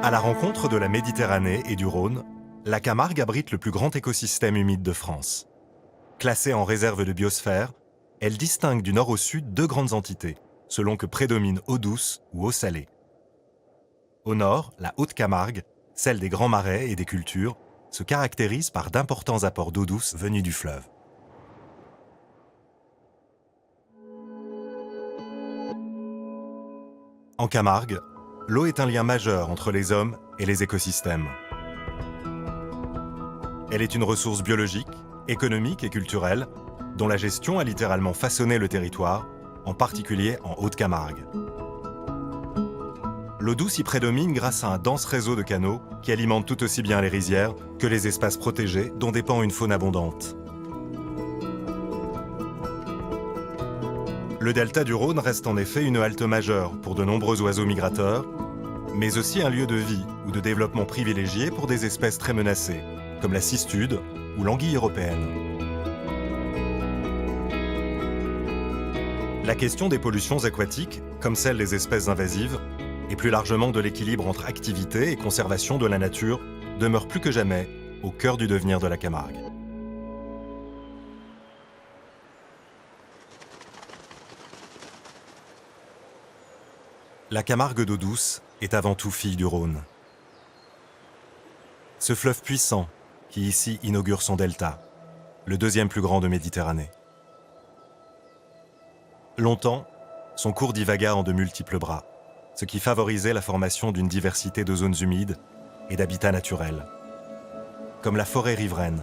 À la rencontre de la Méditerranée et du Rhône, la Camargue abrite le plus grand écosystème humide de France. Classée en réserve de biosphère, elle distingue du nord au sud deux grandes entités, selon que prédomine eau douce ou eau salée. Au nord, la Haute-Camargue, celle des grands marais et des cultures, se caractérise par d'importants apports d'eau douce venus du fleuve. En Camargue, l'eau est un lien majeur entre les hommes et les écosystèmes. Elle est une ressource biologique, économique et culturelle, dont la gestion a littéralement façonné le territoire, en particulier en Haute-Camargue. L'eau douce y prédomine grâce à un dense réseau de canaux qui alimentent tout aussi bien les rizières que les espaces protégés dont dépend une faune abondante. Le delta du Rhône reste en effet une halte majeure pour de nombreux oiseaux migrateurs, mais aussi un lieu de vie ou de développement privilégié pour des espèces très menacées, comme la cistude ou l'anguille européenne. La question des pollutions aquatiques, comme celle des espèces invasives, et plus largement de l'équilibre entre activité et conservation de la nature, demeure plus que jamais au cœur du devenir de la Camargue. La Camargue d'eau douce est avant tout fille du Rhône. Ce fleuve puissant qui ici inaugure son delta, le deuxième plus grand de Méditerranée. Longtemps, son cours divagua en de multiples bras, ce qui favorisait la formation d'une diversité de zones humides et d'habitats naturels, comme la forêt riveraine.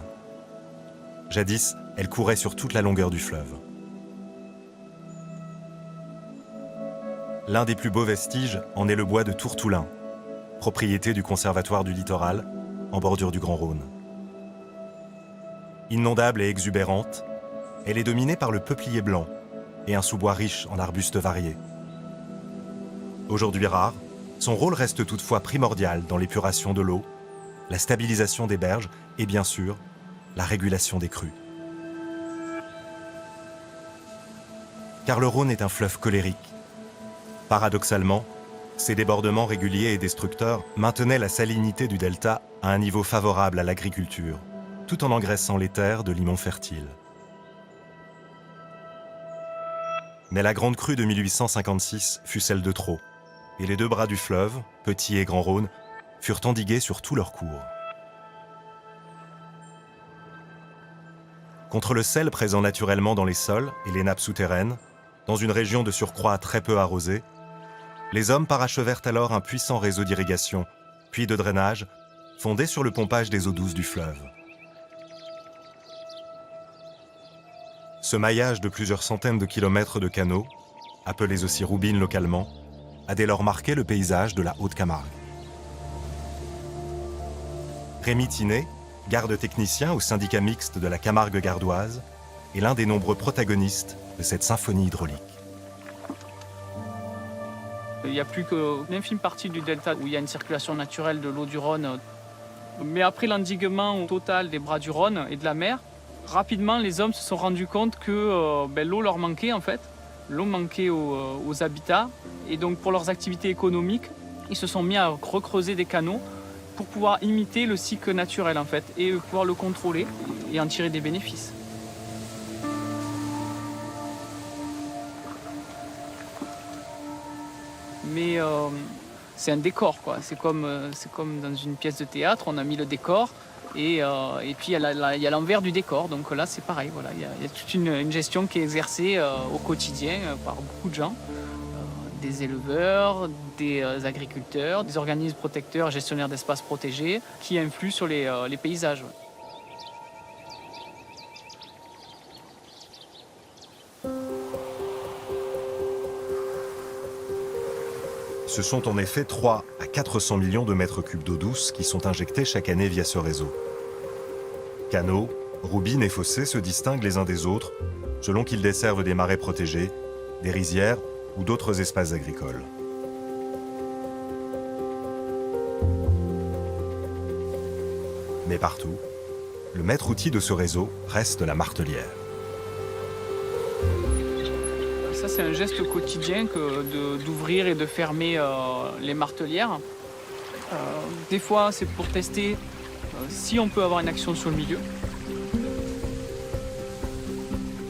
Jadis, elle courait sur toute la longueur du fleuve. L'un des plus beaux vestiges en est le bois de Tourtoulin, propriété du Conservatoire du Littoral, en bordure du Grand Rhône. Inondable et exubérante, elle est dominée par le peuplier blanc et un sous-bois riche en arbustes variés. Aujourd'hui rare, son rôle reste toutefois primordial dans l'épuration de l'eau, la stabilisation des berges et bien sûr, la régulation des crues. Car le Rhône est un fleuve colérique. Paradoxalement, ces débordements réguliers et destructeurs maintenaient la salinité du delta à un niveau favorable à l'agriculture, tout en engraissant les terres de limons fertiles. Mais la grande crue de 1856 fut celle de trop, et les deux bras du fleuve, Petit et Grand Rhône, furent endigués sur tout leur cours. Contre le sel présent naturellement dans les sols et les nappes souterraines, dans une région de surcroît très peu arrosée, les hommes parachevèrent alors un puissant réseau d'irrigation, puis de drainage, fondé sur le pompage des eaux douces du fleuve. Ce maillage de plusieurs centaines de kilomètres de canaux, appelés aussi roubines localement, a dès lors marqué le paysage de la Haute-Camargue. Rémi Tinet, garde technicien au syndicat mixte de la Camargue gardoise, est l'un des nombreux protagonistes de cette symphonie hydraulique. Il n'y a plus qu'une infime partie du delta où il y a une circulation naturelle de l'eau du Rhône. Mais après l'endiguement total des bras du Rhône et de la mer, rapidement les hommes se sont rendus compte que l'eau leur manquait en fait. L'eau manquait aux habitats. Et donc pour leurs activités économiques, ils se sont mis à recreuser des canaux pour pouvoir imiter le cycle naturel en fait et pouvoir le contrôler et en tirer des bénéfices. Mais c'est un décor, quoi. C'est comme dans une pièce de théâtre, on a mis le décor et puis il y a l'envers du décor. Donc là, c'est pareil. Voilà. Il y a toute une gestion qui est exercée au quotidien par beaucoup de gens, des éleveurs, des agriculteurs, des organismes protecteurs, gestionnaires d'espaces protégés, qui influent sur les paysages. Ce sont en effet 3 à 400 millions de mètres cubes d'eau douce qui sont injectés chaque année via ce réseau. Canaux, roubines et fossés se distinguent les uns des autres selon qu'ils desservent des marais protégés, des rizières ou d'autres espaces agricoles. Mais partout, le maître outil de ce réseau reste la martelière. Ça, c'est un geste quotidien d'ouvrir et de fermer les martelières. Des fois, c'est pour tester si on peut avoir une action sur le milieu.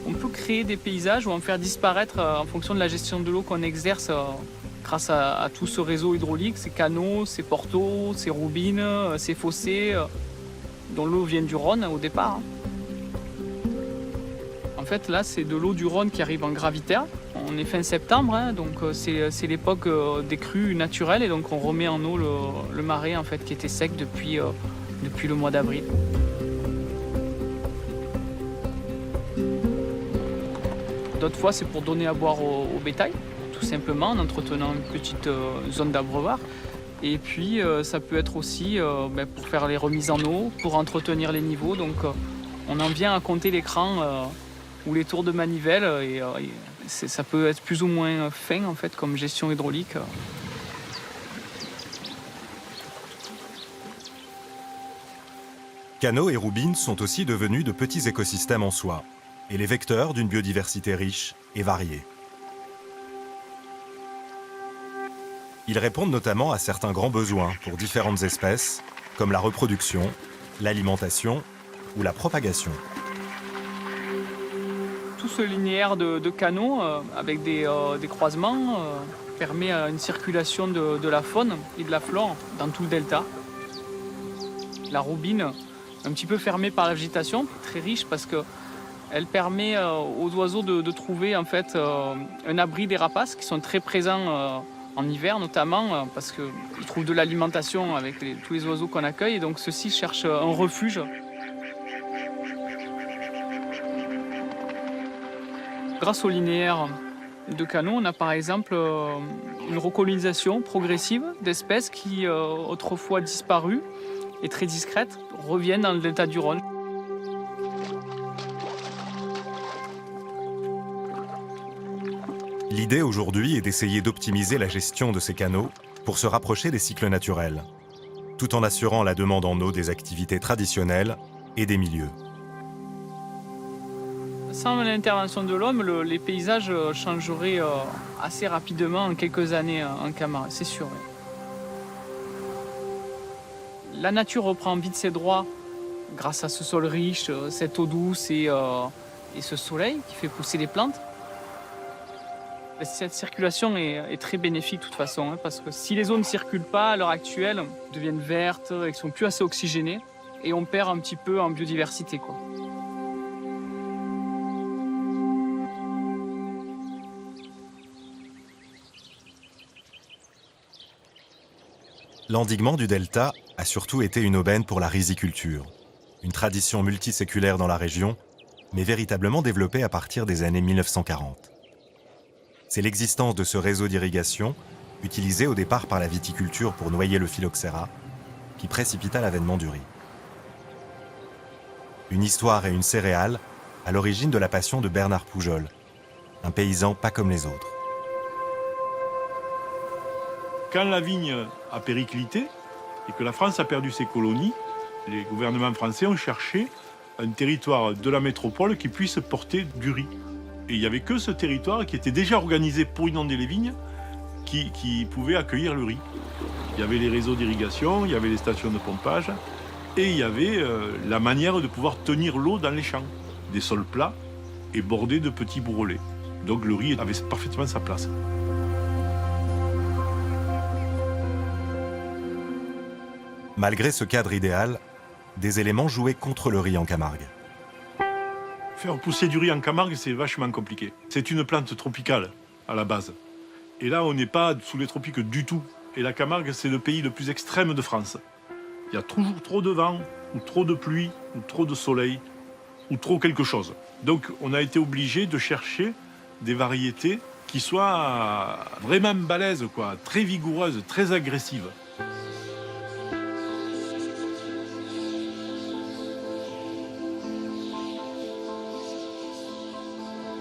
On peut créer des paysages ou en faire disparaître en fonction de la gestion de l'eau qu'on exerce grâce à tout ce réseau hydraulique, ces canaux, ces portos, ces roubines, ces fossés, dont l'eau vient du Rhône au départ. En fait, là, c'est de l'eau du Rhône qui arrive en gravitaire. On est fin septembre, hein, donc c'est l'époque des crues naturelles et donc on remet en eau le marais en fait, qui était sec depuis le mois d'avril. D'autres fois, c'est pour donner à boire au bétail, tout simplement, en entretenant une petite zone d'abreuvoir. Et puis, ça peut être aussi pour faire les remises en eau, pour entretenir les niveaux. Donc, on en vient à compter les crans ou les tours de manivelle. Ça peut être plus ou moins fin, en fait, comme gestion hydraulique. Canaux et roubines sont aussi devenus de petits écosystèmes en soi, et les vecteurs d'une biodiversité riche et variée. Ils répondent notamment à certains grands besoins pour différentes espèces, comme la reproduction, l'alimentation ou la propagation. Tout ce linéaire de canaux avec des croisements permet une circulation de la faune et de la flore dans tout le delta. La roubine, un petit peu fermée par la végétation, très riche parce qu'elle permet aux oiseaux de trouver en fait, un abri des rapaces qui sont très présents en hiver notamment parce qu'ils trouvent de l'alimentation avec tous les oiseaux qu'on accueille et donc ceux-ci cherchent un refuge. Grâce au linéaire de canaux, on a par exemple une recolonisation progressive d'espèces qui, autrefois disparues et très discrètes, reviennent dans le delta du Rhône. L'idée aujourd'hui est d'essayer d'optimiser la gestion de ces canaux pour se rapprocher des cycles naturels, tout en assurant la demande en eau des activités traditionnelles et des milieux. Sans l'intervention de l'homme, les paysages changeraient assez rapidement en quelques années en Camargue, c'est sûr. La nature reprend vite ses droits grâce à ce sol riche, cette eau douce et ce soleil qui fait pousser les plantes. Cette circulation est très bénéfique de toute façon, parce que si les eaux ne circulent pas à l'heure actuelle, elles deviennent vertes, elles ne sont plus assez oxygénées et on perd un petit peu en biodiversité, quoi. L'endiguement du delta a surtout été une aubaine pour la riziculture, une tradition multiséculaire dans la région, mais véritablement développée à partir des années 1940. C'est l'existence de ce réseau d'irrigation, utilisé au départ par la viticulture pour noyer le phylloxéra, qui précipita l'avènement du riz. Une histoire et une céréale à l'origine de la passion de Bernard Poujol, un paysan pas comme les autres. Quand la vigne a périclité et que la France a perdu ses colonies, les gouvernements français ont cherché un territoire de la métropole qui puisse porter du riz. Et il n'y avait que ce territoire qui était déjà organisé pour inonder les vignes qui pouvait accueillir le riz. Il y avait les réseaux d'irrigation, il y avait les stations de pompage et il y avait la manière de pouvoir tenir l'eau dans les champs. Des sols plats et bordés de petits bourrelets. Donc le riz avait parfaitement sa place. Malgré ce cadre idéal, des éléments jouaient contre le riz en Camargue. Faire pousser du riz en Camargue, c'est vachement compliqué. C'est une plante tropicale, à la base. Et là, on n'est pas sous les tropiques du tout. Et la Camargue, c'est le pays le plus extrême de France. Il y a toujours trop de vent, ou trop de pluie, ou trop de soleil, ou trop quelque chose. Donc, on a été obligé de chercher des variétés qui soient vraiment balèzes, quoi, très vigoureuses, très agressives.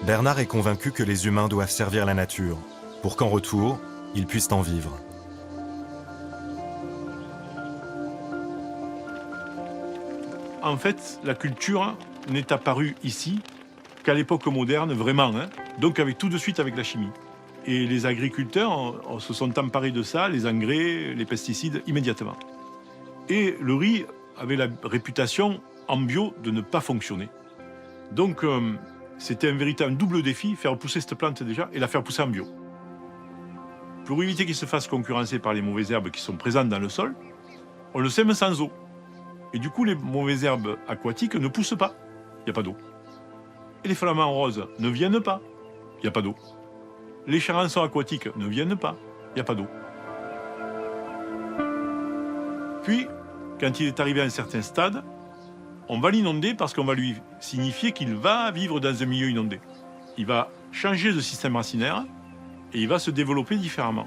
Bernard est convaincu que les humains doivent servir la nature, pour qu'en retour, ils puissent en vivre. En fait, la culture n'est apparue ici qu'à l'époque moderne, vraiment, donc avec tout de suite avec la chimie. Et les agriculteurs se sont emparés de ça, les engrais, les pesticides, immédiatement. Et le riz avait la réputation en bio de ne pas fonctionner. Donc c'était un véritable double défi, faire pousser cette plante déjà et la faire pousser en bio. Pour éviter qu'il se fasse concurrencer par les mauvaises herbes qui sont présentes dans le sol, on le sème sans eau. Et du coup, les mauvaises herbes aquatiques ne poussent pas, il n'y a pas d'eau. Et les flamants roses ne viennent pas, il n'y a pas d'eau. Les charançons aquatiques ne viennent pas, il n'y a pas d'eau. Puis, quand il est arrivé à un certain stade, on va l'inonder parce qu'on va lui signifier qu'il va vivre dans un milieu inondé. Il va changer de système racinaire et il va se développer différemment.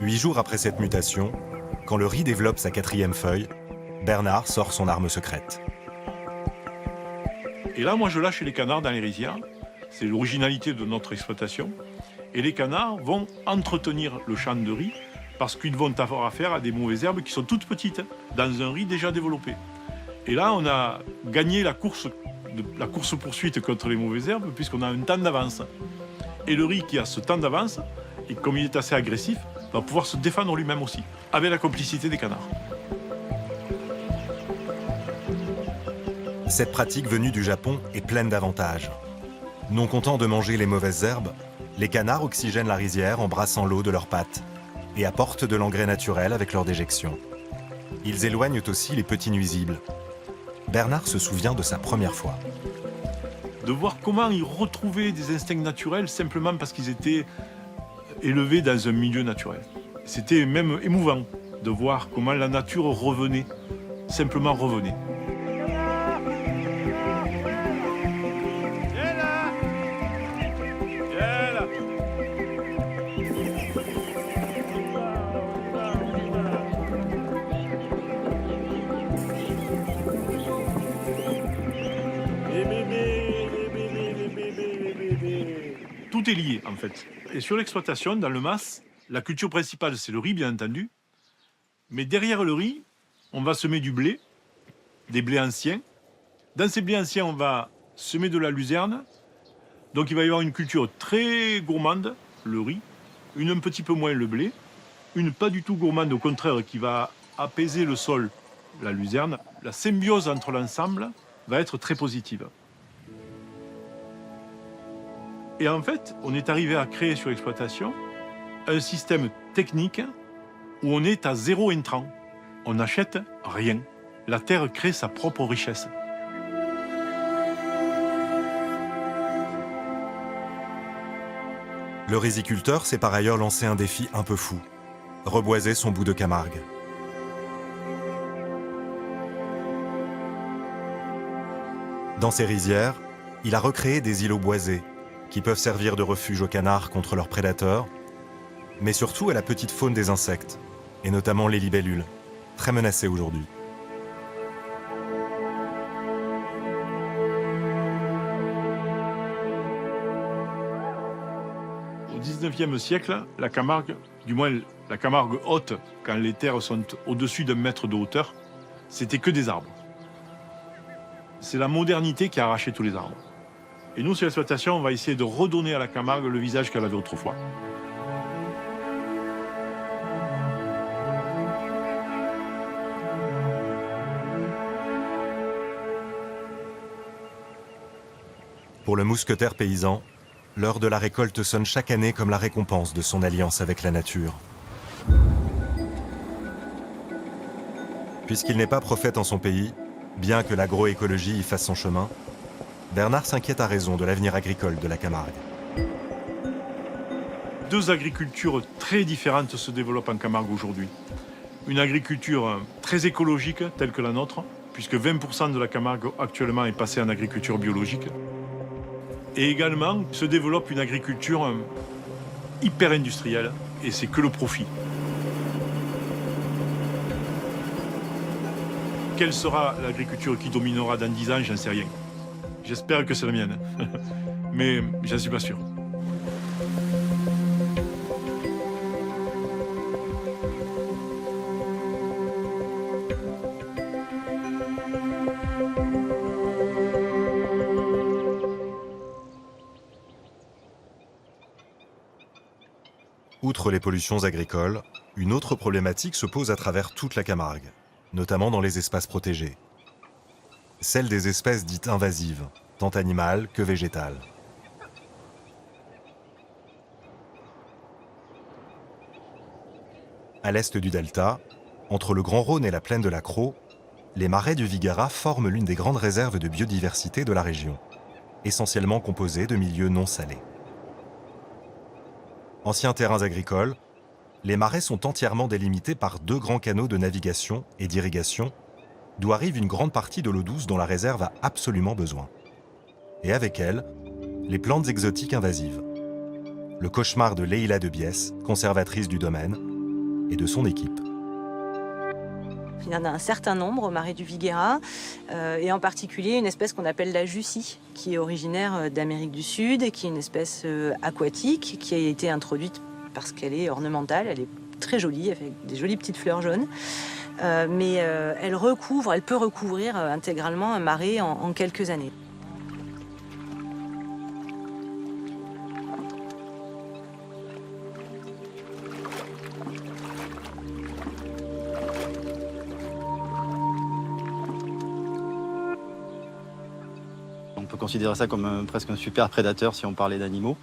8 jours après cette mutation, quand le riz développe sa 4e feuille, Bernard sort son arme secrète. Et là, moi, je lâche les canards dans les rizières. C'est l'originalité de notre exploitation. Et les canards vont entretenir le champ de riz parce qu'ils vont avoir affaire à des mauvaises herbes qui sont toutes petites, dans un riz déjà développé. Et là, on a gagné la course-poursuite contre les mauvaises herbes puisqu'on a un temps d'avance. Et le riz qui a ce temps d'avance, et comme il est assez agressif, va pouvoir se défendre lui-même aussi, avec la complicité des canards. Cette pratique venue du Japon est pleine d'avantages. Non contents de manger les mauvaises herbes, les canards oxygènent la rizière en brassant l'eau de leurs pattes et apportent de l'engrais naturel avec leur déjection. Ils éloignent aussi les petits nuisibles. Bernard se souvient de sa première fois. De voir comment ils retrouvaient des instincts naturels simplement parce qu'ils étaient élevés dans un milieu naturel. C'était même émouvant de voir comment la nature revenait, simplement revenait. Tout est lié en fait. Et sur l'exploitation, dans le mas, la culture principale c'est le riz bien entendu. Mais derrière le riz, on va semer du blé, des blés anciens. Dans ces blés anciens, on va semer de la luzerne. Donc il va y avoir une culture très gourmande, le riz, une un petit peu moins le blé, une pas du tout gourmande, au contraire, qui va apaiser le sol, la luzerne. La symbiose entre l'ensemble va être très positive. Et en fait, on est arrivé à créer sur l'exploitation un système technique où on est à zéro intrant. On n'achète rien. La terre crée sa propre richesse. Le riziculteur s'est par ailleurs lancé un défi un peu fou, reboiser son bout de Camargue. Dans ses rizières, il a recréé des îlots boisés qui peuvent servir de refuge aux canards contre leurs prédateurs, mais surtout à la petite faune des insectes, et notamment les libellules, très menacées aujourd'hui. Au XIXe siècle, la Camargue, du moins la Camargue haute, quand les terres sont au-dessus d'un mètre de hauteur, c'était que des arbres. C'est la modernité qui a arraché tous les arbres. Et nous, sur l'exploitation, on va essayer de redonner à la Camargue le visage qu'elle avait autrefois. Pour le mousquetaire paysan, l'heure de la récolte sonne chaque année comme la récompense de son alliance avec la nature. Puisqu'il n'est pas prophète en son pays, bien que l'agroécologie y fasse son chemin, Bernard s'inquiète à raison de l'avenir agricole de la Camargue. Deux agricultures très différentes se développent en Camargue aujourd'hui. Une agriculture très écologique, telle que la nôtre, puisque 20% de la Camargue actuellement est passée en agriculture biologique. Et également se développe une agriculture hyper industrielle, et c'est que le profit. Quelle sera l'agriculture qui dominera dans 10 ans, j'en sais rien. J'espère que c'est la mienne, mais j'en suis pas sûr. Outre les pollutions agricoles, une autre problématique se pose à travers toute la Camargue, notamment dans les espaces protégés. Celle des espèces dites invasives, tant animales que végétales. À l'est du delta, entre le Grand Rhône et la plaine de la Crau, les marais du Vigaras forment l'une des grandes réserves de biodiversité de la région, essentiellement composée de milieux non salés. Anciens terrains agricoles, les marais sont entièrement délimités par 2 grands canaux de navigation et d'irrigation, d'où arrive une grande partie de l'eau douce dont la réserve a absolument besoin. Et avec elle, les plantes exotiques invasives. Le cauchemar de Leïla de Biès, conservatrice du domaine, et de son équipe. Il y en a un certain nombre au marais du Vigaras, et en particulier une espèce qu'on appelle la jussie, qui est originaire d'Amérique du Sud, et qui est une espèce aquatique, qui a été introduite parce qu'elle est ornementale, elle est très jolie, avec des jolies petites fleurs jaunes, mais elle peut recouvrir intégralement un marais en quelques années. On peut considérer ça comme presque un super prédateur si on parlait d'animaux.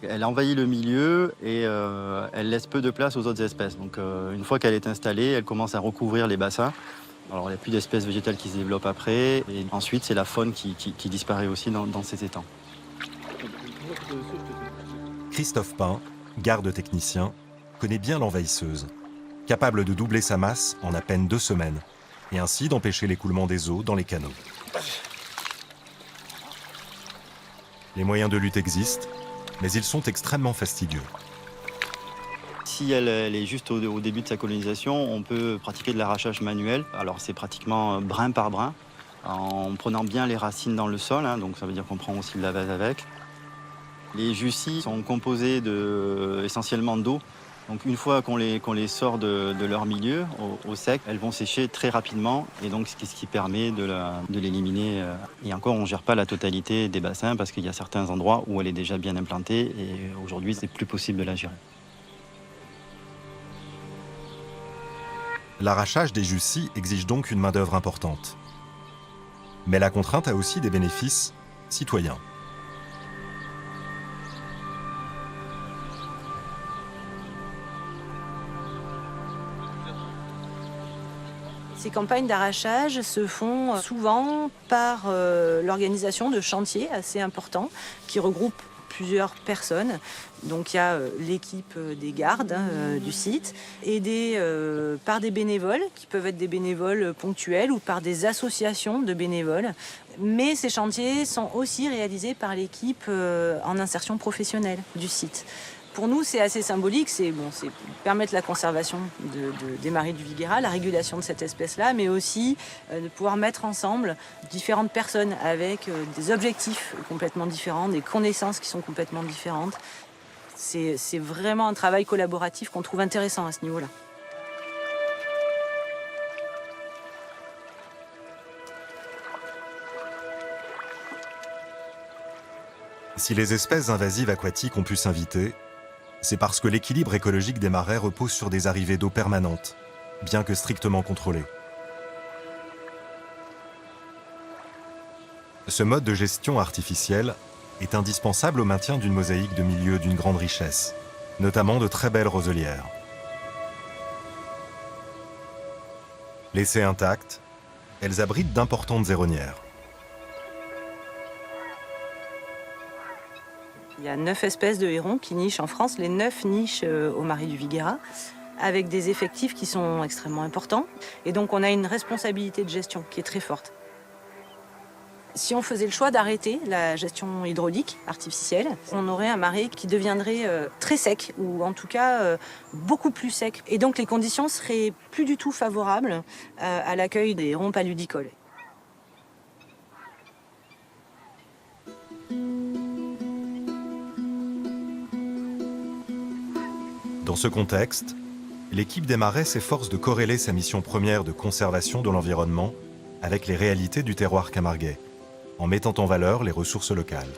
Elle envahit le milieu et elle laisse peu de place aux autres espèces. Donc une fois qu'elle est installée, elle commence à recouvrir les bassins. Alors il n'y a plus d'espèces végétales qui se développent après. Et ensuite, c'est la faune qui disparaît aussi dans ces étangs. Christophe Pain, garde technicien, connaît bien l'envahisseuse, capable de doubler sa masse en à peine 2 semaines, et ainsi d'empêcher l'écoulement des eaux dans les canaux. Les moyens de lutte existent, mais ils sont extrêmement fastidieux. Si elle est juste au début de sa colonisation, on peut pratiquer de l'arrachage manuel. Alors c'est pratiquement brin par brin, en prenant bien les racines dans le sol, donc ça veut dire qu'on prend aussi de la vase avec. Les jussies sont composées essentiellement d'eau. Donc une fois qu'on les sort de leur milieu, au sec, elles vont sécher très rapidement, et donc ce qui permet de l'éliminer. Et encore, on ne gère pas la totalité des bassins parce qu'il y a certains endroits où elle est déjà bien implantée, et aujourd'hui, c'est plus possible de la gérer. L'arrachage des jussies exige donc une main-d'œuvre importante. Mais la contrainte a aussi des bénéfices citoyens. Ces campagnes d'arrachage se font souvent par l'organisation de chantiers assez importants qui regroupent plusieurs personnes. Donc il y a l'équipe des gardes du site, aidée par des bénévoles qui peuvent être des bénévoles ponctuels ou par des associations de bénévoles. Mais ces chantiers sont aussi réalisés par l'équipe en insertion professionnelle du site. Pour nous, c'est assez symbolique, c'est permettre la conservation des marais du Vigaras, la régulation de cette espèce-là, mais aussi de pouvoir mettre ensemble différentes personnes avec des objectifs complètement différents, des connaissances qui sont complètement différentes. C'est vraiment un travail collaboratif qu'on trouve intéressant à ce niveau-là. Si les espèces invasives aquatiques ont pu s'inviter, c'est parce que l'équilibre écologique des marais repose sur des arrivées d'eau permanentes, bien que strictement contrôlées. Ce mode de gestion artificielle est indispensable au maintien d'une mosaïque de milieux d'une grande richesse, notamment de très belles roselières. Laissées intactes, elles abritent d'importantes zéronnières. Il y a 9 espèces de hérons qui nichent en France. Les 9 nichent au marais du Vigaras, avec des effectifs qui sont extrêmement importants. Et donc on a une responsabilité de gestion qui est très forte. Si on faisait le choix d'arrêter la gestion hydraulique artificielle, on aurait un marais qui deviendrait très sec, ou en tout cas beaucoup plus sec. Et donc les conditions seraient plus du tout favorables à l'accueil des hérons paludicoles. Dans ce contexte, l'équipe des marais s'efforce de corréler sa mission première de conservation de l'environnement avec les réalités du terroir camarguais, en mettant en valeur les ressources locales.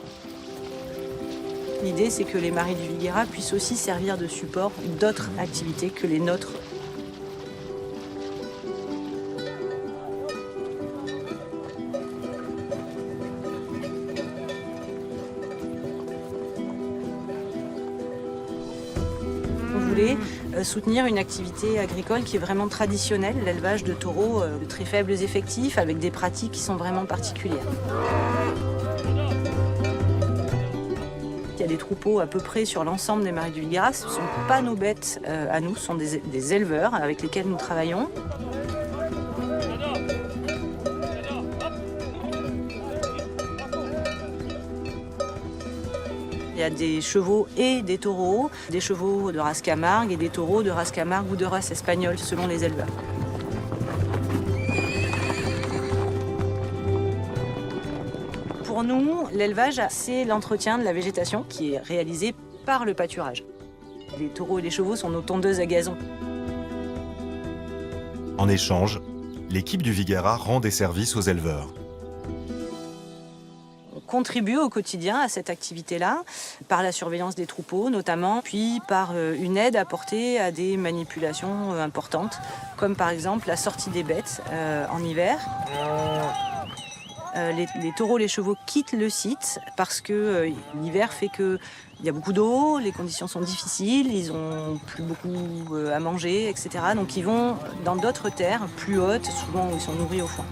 L'idée, c'est que les marais du Viguera puissent aussi servir de support d'autres activités que les nôtres. On voulait soutenir une activité agricole qui est vraiment traditionnelle, l'élevage de taureaux de très faibles effectifs, avec des pratiques qui sont vraiment particulières. Il y a des troupeaux à peu près sur l'ensemble des marais du Viguera. Ce ne sont pas nos bêtes à nous, ce sont des éleveurs avec lesquels nous travaillons. Il y a des chevaux et des taureaux, des chevaux de race Camargue et des taureaux de race Camargue ou de race espagnole selon les éleveurs. Pour nous, l'élevage, c'est l'entretien de la végétation qui est réalisé par le pâturage. Les taureaux et les chevaux sont nos tondeuses à gazon. En échange, l'équipe du Viguera rend des services aux éleveurs. On contribue au quotidien à cette activité-là, par la surveillance des troupeaux notamment, puis par une aide apportée à des manipulations importantes, comme par exemple la sortie des bêtes en hiver. Les taureaux, les chevaux quittent le site parce que l'hiver fait qu'il y a beaucoup d'eau, les conditions sont difficiles, ils n'ont plus beaucoup à manger, etc. Donc ils vont dans d'autres terres plus hautes, souvent où ils sont nourris au foin.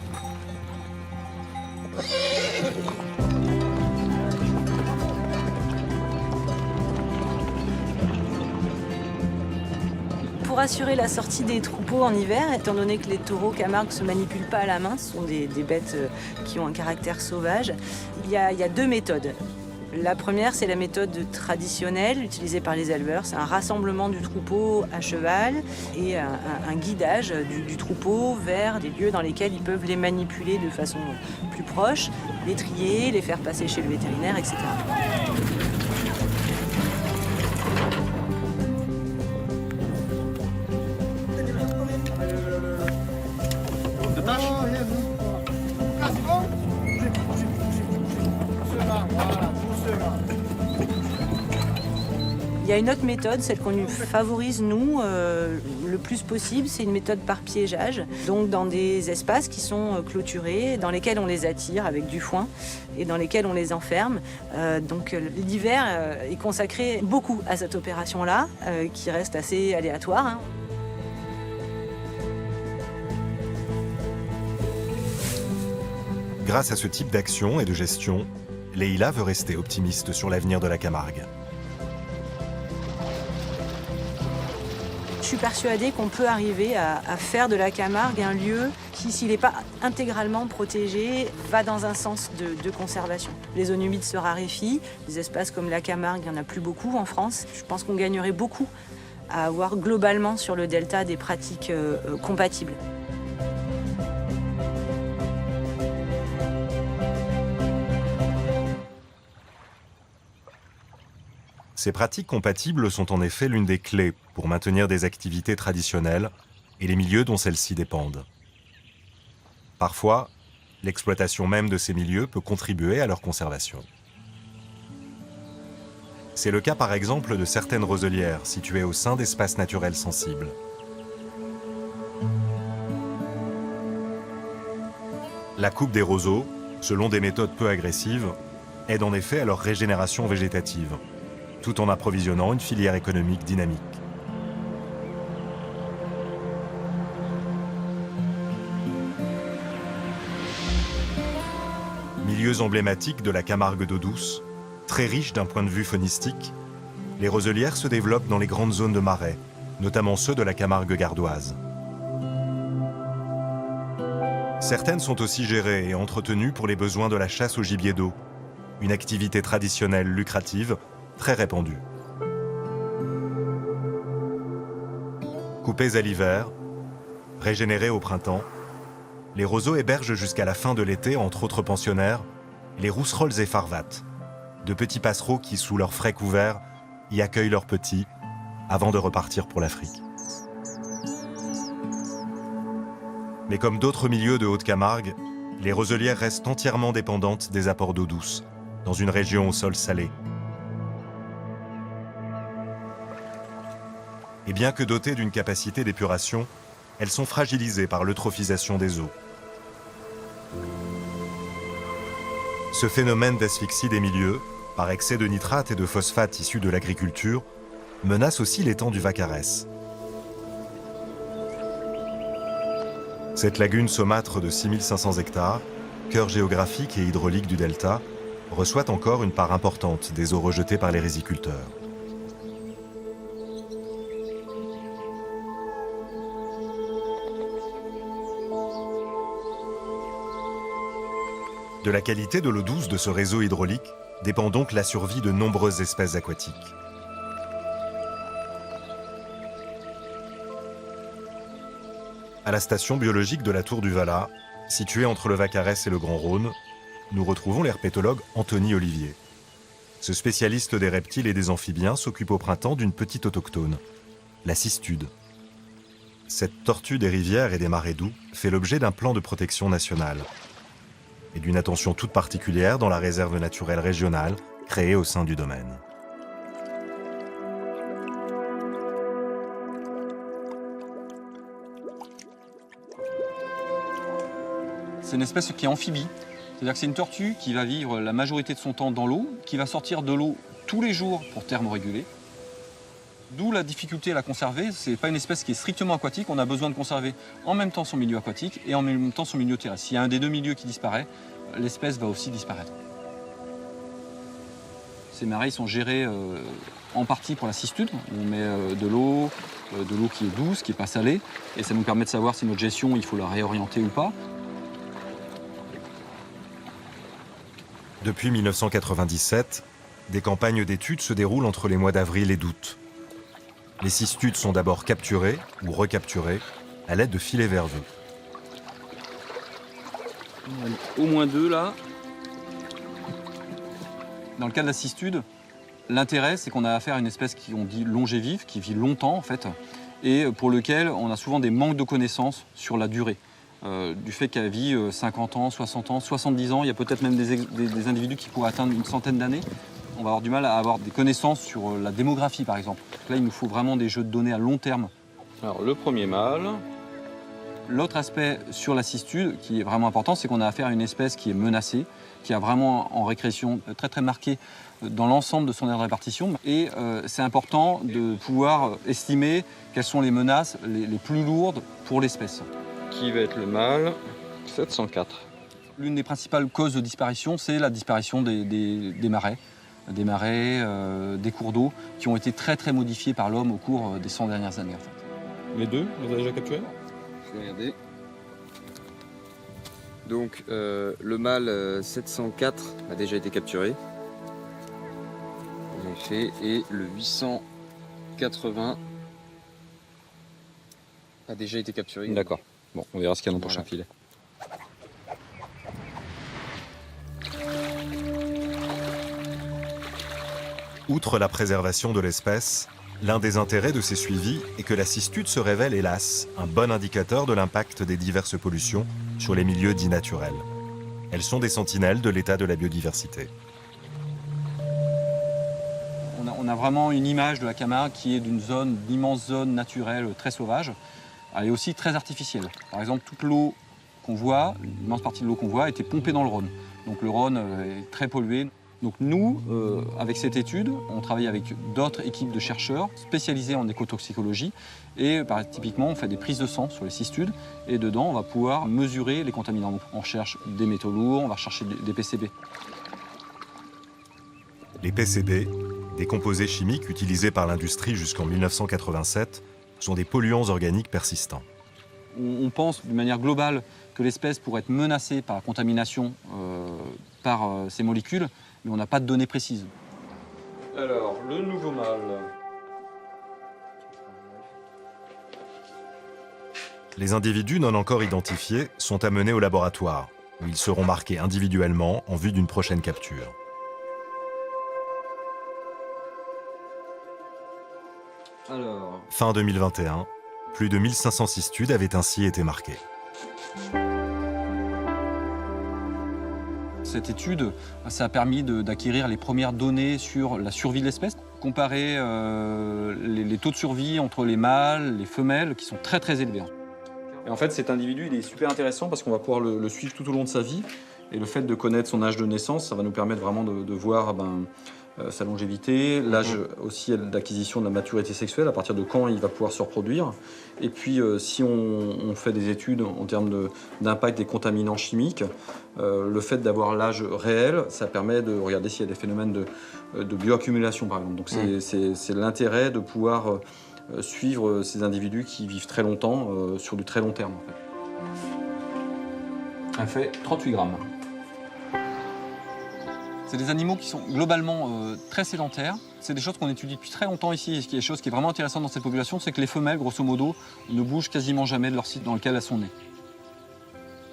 Pour assurer la sortie des troupeaux en hiver, étant donné que les taureaux Camargue ne se manipulent pas à la main, ce sont des bêtes qui ont un caractère sauvage, il y a deux méthodes. La première, c'est la méthode traditionnelle utilisée par les éleveurs. C'est un rassemblement du troupeau à cheval et un guidage du troupeau vers des lieux dans lesquels ils peuvent les manipuler de façon plus proche, les trier, les faire passer chez le vétérinaire, etc. Il y a une autre méthode, celle qu'on favorise nous le plus possible, c'est une méthode par piégeage, donc dans des espaces qui sont clôturés, dans lesquels on les attire avec du foin et dans lesquels on les enferme. Donc l'hiver est consacré beaucoup à cette opération-là, qui reste assez aléatoire, hein. Grâce à ce type d'action et de gestion, Leïla veut rester optimiste sur l'avenir de la Camargue. Je suis persuadée qu'on peut arriver à faire de la Camargue un lieu qui, s'il n'est pas intégralement protégé, va dans un sens de conservation. Les zones humides se raréfient, des espaces comme la Camargue, il n'y en a plus beaucoup en France. Je pense qu'on gagnerait beaucoup à avoir globalement sur le delta des pratiques compatibles. Ces pratiques compatibles sont en effet l'une des clés pour maintenir des activités traditionnelles et les milieux dont celles-ci dépendent. Parfois, l'exploitation même de ces milieux peut contribuer à leur conservation. C'est le cas par exemple de certaines roselières situées au sein d'espaces naturels sensibles. La coupe des roseaux, selon des méthodes peu agressives, aide en effet à leur régénération végétative, tout en approvisionnant une filière économique dynamique. Milieux emblématiques de la Camargue d'eau douce, très riches d'un point de vue faunistique, les roselières se développent dans les grandes zones de marais, notamment ceux de la Camargue gardoise. Certaines sont aussi gérées et entretenues pour les besoins de la chasse au gibier d'eau, une activité traditionnelle lucrative très répandue. Coupés à l'hiver, régénérés au printemps, les roseaux hébergent jusqu'à la fin de l'été, entre autres pensionnaires, les rousserolles et farvates, de petits passereaux qui, sous leurs frais couverts, y accueillent leurs petits avant de repartir pour l'Afrique. Mais comme d'autres milieux de Haute-Camargue, les roselières restent entièrement dépendantes des apports d'eau douce, dans une région au sol salé. Et bien que dotées d'une capacité d'épuration, elles sont fragilisées par l'eutrophisation des eaux. Ce phénomène d'asphyxie des milieux, par excès de nitrates et de phosphates issus de l'agriculture, menace aussi l'étang du Vaccarès. Cette lagune saumâtre de 6500 hectares, cœur géographique et hydraulique du delta, reçoit encore une part importante des eaux rejetées par les riziculteurs. De la qualité de l'eau douce de ce réseau hydraulique dépend donc la survie de nombreuses espèces aquatiques. À la station biologique de la Tour du Valat, située entre le Vaccarès et le Grand Rhône, nous retrouvons l'herpétologue Anthony Olivier. Ce spécialiste des reptiles et des amphibiens s'occupe au printemps d'une petite autochtone, la cistude. Cette tortue des rivières et des marais doux fait l'objet d'un plan de protection nationale et d'une attention toute particulière dans la réserve naturelle régionale créée au sein du domaine. C'est une espèce qui est amphibie, c'est-à-dire que c'est une tortue qui va vivre la majorité de son temps dans l'eau, qui va sortir de l'eau tous les jours pour thermoréguler. D'où la difficulté à la conserver, c'est pas une espèce qui est strictement aquatique, on a besoin de conserver en même temps son milieu aquatique et en même temps son milieu terrestre. S'il y a un des deux milieux qui disparaît, l'espèce va aussi disparaître. Ces marais sont gérés en partie pour la cistude. On met de l'eau qui est douce, qui n'est pas salée, et ça nous permet de savoir si notre gestion, il faut la réorienter ou pas. Depuis 1997, des campagnes d'études se déroulent entre les mois d'avril et d'août. Les cistudes sont d'abord capturées ou recapturées à l'aide de filets verveux. Au moins deux là. Dans le cas de la cistude, l'intérêt c'est qu'on a affaire à une espèce qu'on dit longévive, qui vit longtemps en fait, et pour lequel on a souvent des manques de connaissances sur la durée. Du fait qu'elle vit 50 ans, 60 ans, 70 ans, il y a peut-être même des individus qui pourraient atteindre une centaine d'années. On va avoir du mal à avoir des connaissances sur la démographie par exemple. Là il nous faut vraiment des jeux de données à long terme. Alors le premier mâle. L'autre aspect sur la cistude qui est vraiment important, c'est qu'on a affaire à une espèce qui est menacée, qui a vraiment en régression très très marquée dans l'ensemble de son aire de répartition. Et c'est important de pouvoir estimer quelles sont les menaces les plus lourdes pour l'espèce. Qui va être le mâle 704. L'une des principales causes de disparition, c'est la disparition des marais. Des cours d'eau qui ont été très très modifiés par l'homme au cours des 100 dernières années. En fait. Les deux, vous avez déjà capturé? Je vais regarder. Donc le mâle 704 a déjà été capturé. En effet, et le 880 a déjà été capturé. D'accord. Bon, on verra ce qu'il y a dans le prochain filet. Outre la préservation de l'espèce, l'un des intérêts de ces suivis est que la cistude se révèle, hélas, un bon indicateur de l'impact des diverses pollutions sur les milieux dits naturels. Elles sont des sentinelles de l'état de la biodiversité. On a vraiment une image de la Camargue qui est d'immense zone naturelle très sauvage. Elle est aussi très artificielle. Par exemple, toute l'eau qu'on voit, l'immense partie de l'eau qu'on voit, a été pompée dans le Rhône. Donc le Rhône est très pollué. Donc nous, avec cette étude, on travaille avec d'autres équipes de chercheurs spécialisés en écotoxicologie. Et typiquement, on fait des prises de sang sur les cistudes. Et dedans, on va pouvoir mesurer les contaminants. Donc, on cherche des métaux lourds, on va chercher des PCB. Les PCB, des composés chimiques utilisés par l'industrie jusqu'en 1987, sont des polluants organiques persistants. On pense d'une manière globale que l'espèce pourrait être menacée par la contamination par ces molécules, mais on n'a pas de données précises. Alors, le nouveau mâle. Les individus non encore identifiés sont amenés au laboratoire, où ils seront marqués individuellement en vue d'une prochaine capture. Alors... Fin 2021, plus de 1500 cistudes avaient ainsi été marquées. Cette étude, ça a permis d'acquérir les premières données sur la survie de l'espèce. comparer les taux de survie entre les mâles, les femelles, qui sont très très élevés. Et en fait, cet individu, il est super intéressant parce qu'on va pouvoir le suivre tout au long de sa vie. Et le fait de connaître son âge de naissance, ça va nous permettre vraiment de voir sa longévité, l'âge aussi d'acquisition de la maturité sexuelle, à partir de quand il va pouvoir se reproduire. Et puis, si on fait des études en termes d'impact des contaminants chimiques, le fait d'avoir l'âge réel, ça permet de regarder s'il y a des phénomènes de bioaccumulation, par exemple. Donc, c'est l'intérêt de pouvoir suivre ces individus qui vivent très longtemps, sur du très long terme. En fait. Elle fait 38 grammes. C'est des animaux qui sont globalement très sédentaires. C'est des choses qu'on étudie depuis très longtemps ici. Et ce qui est chose qui est vraiment intéressante dans cette population, c'est que les femelles, grosso modo, ne bougent quasiment jamais de leur site dans lequel elles sont nées.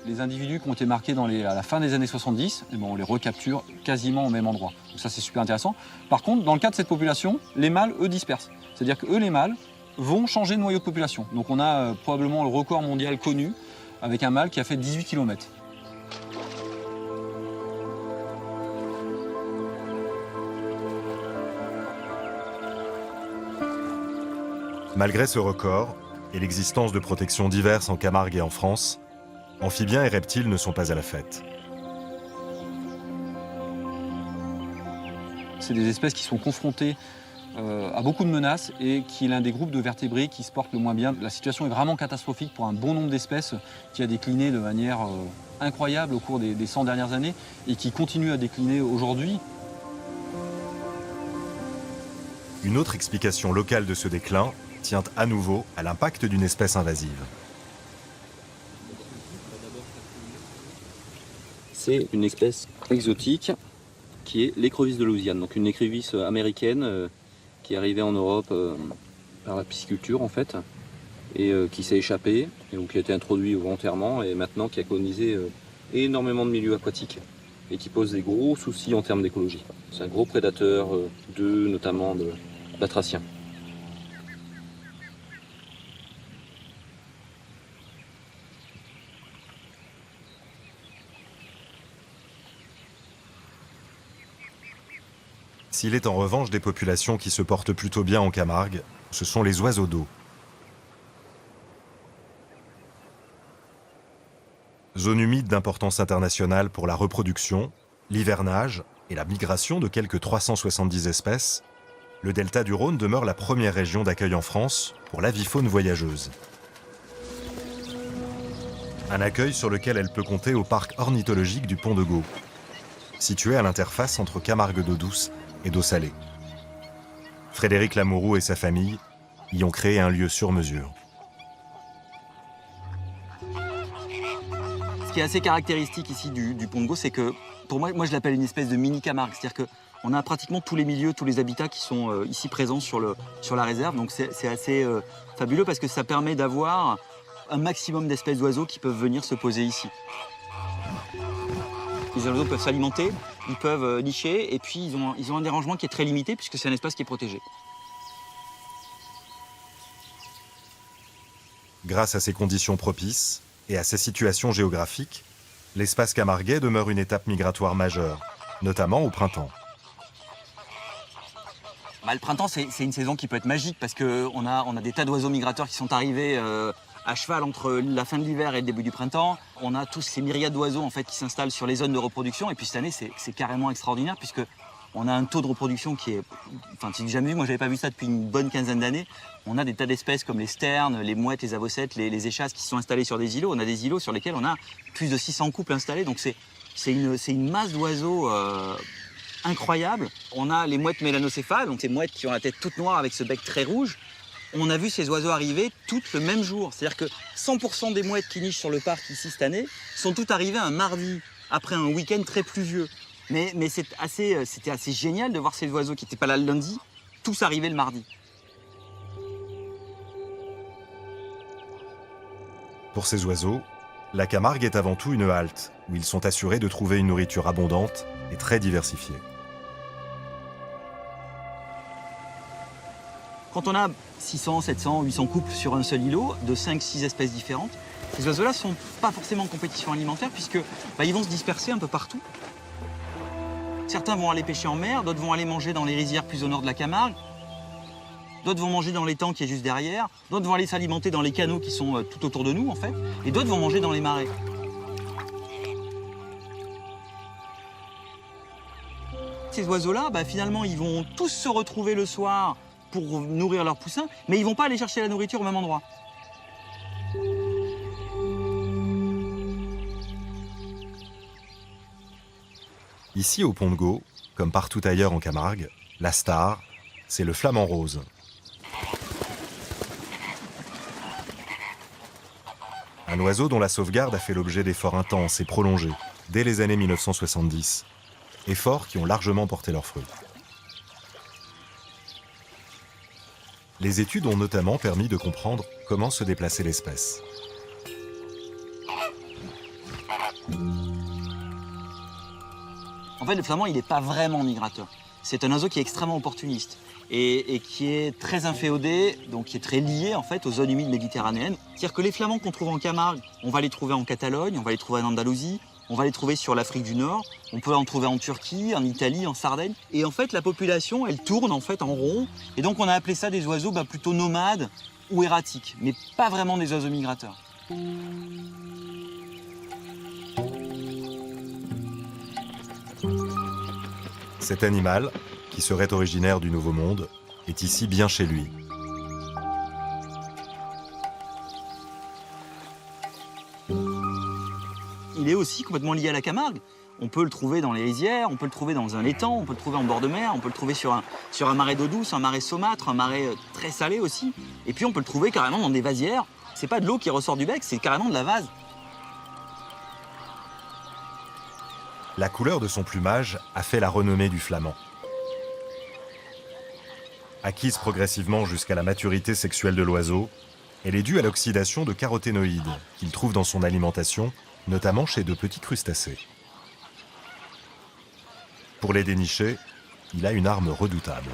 Les individus qui ont été marqués à la fin des années 70, on les recapture quasiment au même endroit. Donc ça, c'est super intéressant. Par contre, dans le cas de cette population, les mâles, eux, dispersent. C'est-à-dire que eux, les mâles, vont changer de noyau de population. Donc on a probablement le record mondial connu avec un mâle qui a fait 18 km. Malgré ce record et l'existence de protections diverses en Camargue et en France, amphibiens et reptiles ne sont pas à la fête. C'est des espèces qui sont confrontées à beaucoup de menaces et qui est l'un des groupes de vertébrés qui se porte le moins bien. La situation est vraiment catastrophique pour un bon nombre d'espèces qui a décliné de manière incroyable au cours des 100 dernières années et qui continue à décliner aujourd'hui. Une autre explication locale de ce déclin tient à nouveau à l'impact d'une espèce invasive. C'est une espèce exotique qui est l'écrevisse de Louisiane, donc une écrevisse américaine qui est arrivée en Europe par la pisciculture en fait, et qui s'est échappée, et donc qui a été introduite volontairement et maintenant qui a colonisé énormément de milieux aquatiques et qui pose des gros soucis en termes d'écologie. C'est un gros prédateur d'œufs, notamment de batraciens. S'il est en revanche des populations qui se portent plutôt bien en Camargue, ce sont les oiseaux d'eau. Zone humide d'importance internationale pour la reproduction, l'hivernage et la migration de quelques 370 espèces, le delta du Rhône demeure la première région d'accueil en France pour l'avifaune voyageuse. Un accueil sur lequel elle peut compter au parc ornithologique du Pont de Gau, situé à l'interface entre Camargue d'eau douce et d'eau salée. Frédéric Lamoureux et sa famille y ont créé un lieu sur mesure. Ce qui est assez caractéristique ici du Pont de Gau, c'est que, pour moi je l'appelle une espèce de mini Camargue. C'est-à-dire qu'on a pratiquement tous les milieux, tous les habitats qui sont ici présents sur la réserve. Donc c'est assez fabuleux parce que ça permet d'avoir un maximum d'espèces d'oiseaux qui peuvent venir se poser ici. Les oiseaux peuvent s'alimenter, ils peuvent nicher, et puis ils ont un dérangement qui est très limité puisque c'est un espace qui est protégé. Grâce à ces conditions propices et à sa situation géographique, l'espace camarguais demeure une étape migratoire majeure, notamment au printemps. Le printemps, c'est une saison qui peut être magique parce qu'on a des tas d'oiseaux migrateurs qui sont arrivés à cheval entre la fin de l'hiver et le début du printemps. On a tous ces myriades d'oiseaux en fait, qui s'installent sur les zones de reproduction. Et puis cette année, c'est carrément extraordinaire puisque on a un taux de reproduction qui est... Enfin, tu n'as jamais vu, moi je n'avais pas vu ça depuis une bonne quinzaine d'années. On a des tas d'espèces comme les sternes, les mouettes, les avocettes, les échasses qui sont installées sur des îlots. On a des îlots sur lesquels on a plus de 600 couples installés. Donc c'est une masse d'oiseaux incroyable. On a les mouettes mélanocéphales, donc ces mouettes qui ont la tête toute noire avec ce bec très rouge. On a vu ces oiseaux arriver toutes le même jour. C'est-à-dire que 100% des mouettes qui nichent sur le parc ici cette année sont toutes arrivées un mardi, après un week-end très pluvieux. Mais c'était assez génial de voir ces oiseaux qui n'étaient pas là le lundi, tous arriver le mardi. Pour ces oiseaux, la Camargue est avant tout une halte, où ils sont assurés de trouver une nourriture abondante et très diversifiée. Quand on a 600, 700, 800 couples sur un seul îlot, de 5-6 espèces différentes, ces oiseaux-là ne sont pas forcément en compétition alimentaire puisque ils vont se disperser un peu partout. Certains vont aller pêcher en mer, d'autres vont aller manger dans les rizières plus au nord de la Camargue, d'autres vont manger dans l'étang qui est juste derrière, d'autres vont aller s'alimenter dans les canaux qui sont tout autour de nous en fait, et d'autres vont manger dans les marais. Ces oiseaux-là, finalement, ils vont tous se retrouver le soir pour nourrir leurs poussins, mais ils vont pas aller chercher la nourriture au même endroit. Ici, au Pont de Gau, comme partout ailleurs en Camargue, la star, c'est le flamant rose. Un oiseau dont la sauvegarde a fait l'objet d'efforts intenses et prolongés dès les années 1970. Efforts qui ont largement porté leurs fruits. Les études ont notamment permis de comprendre comment se déplaçait l'espèce. En fait, le flamand, il n'est pas vraiment migrateur. C'est un oiseau qui est extrêmement opportuniste et qui est très inféodé, donc qui est très lié en fait aux zones humides méditerranéennes. C'est-à-dire que les flamands qu'on trouve en Camargue, on va les trouver en Catalogne, on va les trouver en Andalousie, on va les trouver sur l'Afrique du Nord, on peut en trouver en Turquie, en Italie, en Sardaigne. Et en fait, la population, elle tourne en fait en rond. Et donc, on a appelé ça des oiseaux plutôt nomades ou erratiques, mais pas vraiment des oiseaux migrateurs. Cet animal, qui serait originaire du Nouveau Monde, est ici bien chez lui. Il est aussi complètement lié à la Camargue. On peut le trouver dans les rizières, on peut le trouver dans un étang, on peut le trouver en bord de mer, on peut le trouver sur un marais d'eau douce, un marais saumâtre, un marais très salé aussi. Et puis on peut le trouver carrément dans des vasières. C'est pas de l'eau qui ressort du bec, c'est carrément de la vase. La couleur de son plumage a fait la renommée du flamand. Acquise progressivement jusqu'à la maturité sexuelle de l'oiseau, elle est due à l'oxydation de caroténoïdes qu'il trouve dans son alimentation, notamment chez de petits crustacés. Pour les dénicher, il a une arme redoutable.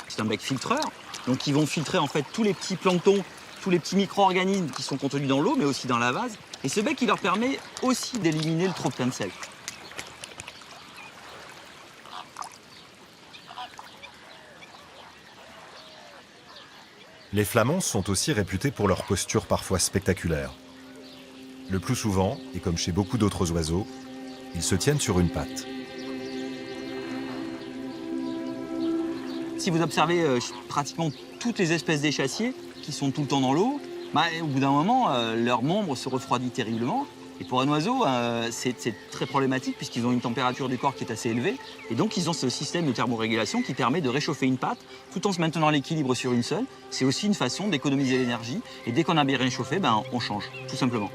C'est un bec filtreur, donc ils vont filtrer en fait tous les petits planctons, tous les petits micro-organismes qui sont contenus dans l'eau, mais aussi dans la vase. Et ce bec, il leur permet aussi d'éliminer le trop plein de sel. Les flamands sont aussi réputés pour leur posture parfois spectaculaire. Le plus souvent, et comme chez beaucoup d'autres oiseaux, ils se tiennent sur une patte. Si vous observez pratiquement toutes les espèces d'échassiers qui sont tout le temps dans l'eau, au bout d'un moment, leur membre se refroidit terriblement. Et pour un oiseau, c'est très problématique puisqu'ils ont une température du corps qui est assez élevée. Et donc, ils ont ce système de thermorégulation qui permet de réchauffer une patte tout en se maintenant l'équilibre sur une seule. C'est aussi une façon d'économiser l'énergie. Et dès qu'on a bien réchauffé, on change, tout simplement.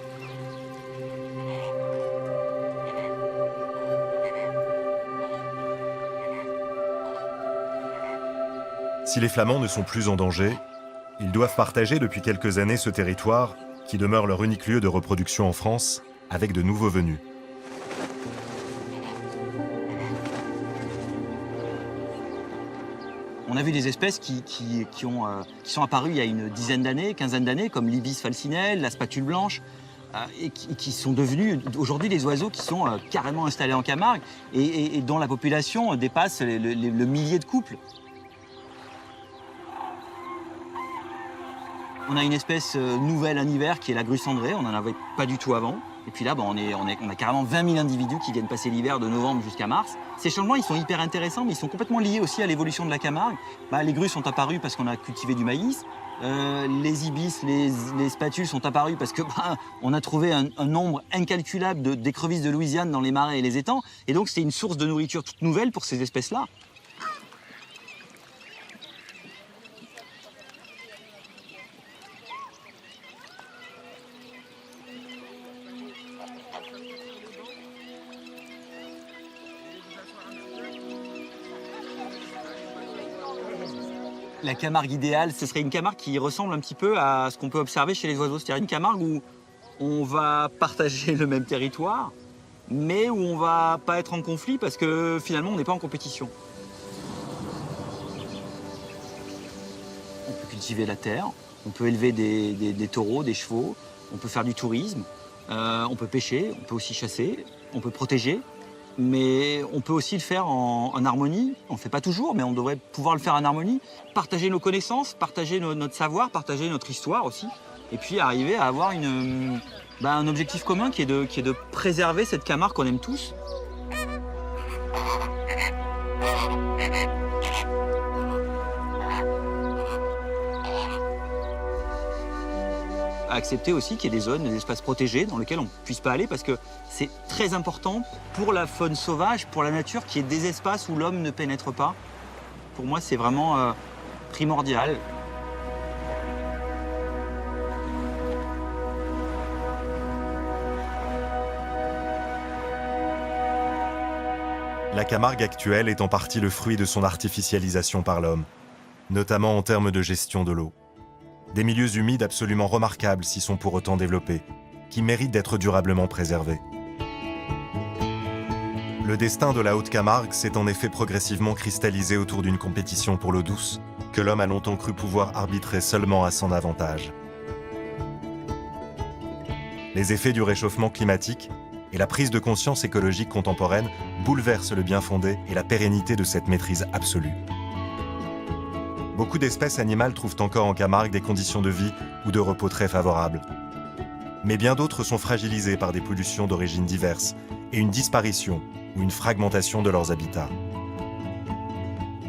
Si les flamands ne sont plus en danger, ils doivent partager depuis quelques années ce territoire qui demeure leur unique lieu de reproduction en France avec de nouveaux venus. On a vu des espèces qui sont apparues il y a une dizaine d'années, quinzaine d'années, comme l'ibis falcinelle, la spatule blanche, et qui sont devenus aujourd'hui des oiseaux qui sont carrément installés en Camargue et dont la population dépasse le millier de couples. On a une espèce nouvelle en hiver qui est la grue cendrée, on n'en avait pas du tout avant. Et puis là, on a carrément 20 000 individus qui viennent passer l'hiver de novembre jusqu'à mars. Ces changements, ils sont hyper intéressants, mais ils sont complètement liés aussi à l'évolution de la Camargue. Les grues sont apparues parce qu'on a cultivé du maïs. Les ibis, les spatules sont apparues parce que on a trouvé un nombre incalculable d'écrevisses de Louisiane dans les marais et les étangs. Et donc, c'est une source de nourriture toute nouvelle pour ces espèces-là. La Camargue idéale, ce serait une Camargue qui ressemble un petit peu à ce qu'on peut observer chez les oiseaux. C'est-à-dire une Camargue où on va partager le même territoire, mais où on ne va pas être en conflit parce que finalement, on n'est pas en compétition. On peut cultiver la terre, on peut élever des taureaux, des chevaux, on peut faire du tourisme, on peut pêcher, on peut aussi chasser, on peut protéger. mais on peut aussi le faire en harmonie. On ne le fait pas toujours, mais on devrait pouvoir le faire en harmonie. Partager nos connaissances, partager notre savoir, partager notre histoire aussi. Et puis arriver à avoir un objectif commun qui est de préserver cette Camargue qu'on aime tous. Accepter aussi qu'il y ait des zones, des espaces protégés dans lesquels on ne puisse pas aller parce que c'est très important pour la faune sauvage, pour la nature, qu'il y ait des espaces où l'homme ne pénètre pas. Pour moi, c'est vraiment primordial. La Camargue actuelle est en partie le fruit de son artificialisation par l'homme, notamment en termes de gestion de l'eau. Des milieux humides absolument remarquables s'y sont pour autant développés, qui méritent d'être durablement préservés. Le destin de la Haute-Camargue s'est en effet progressivement cristallisé autour d'une compétition pour l'eau douce, que l'homme a longtemps cru pouvoir arbitrer seulement à son avantage. Les effets du réchauffement climatique et la prise de conscience écologique contemporaine bouleversent le bien fondé et la pérennité de cette maîtrise absolue. Beaucoup d'espèces animales trouvent encore en Camargue des conditions de vie ou de repos très favorables. Mais bien d'autres sont fragilisées par des pollutions d'origines diverses et une disparition ou une fragmentation de leurs habitats.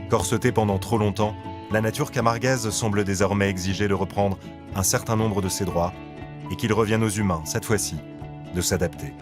Corsetée pendant trop longtemps, la nature camargaise semble désormais exiger de reprendre un certain nombre de ses droits et qu'il revienne aux humains, cette fois-ci, de s'adapter.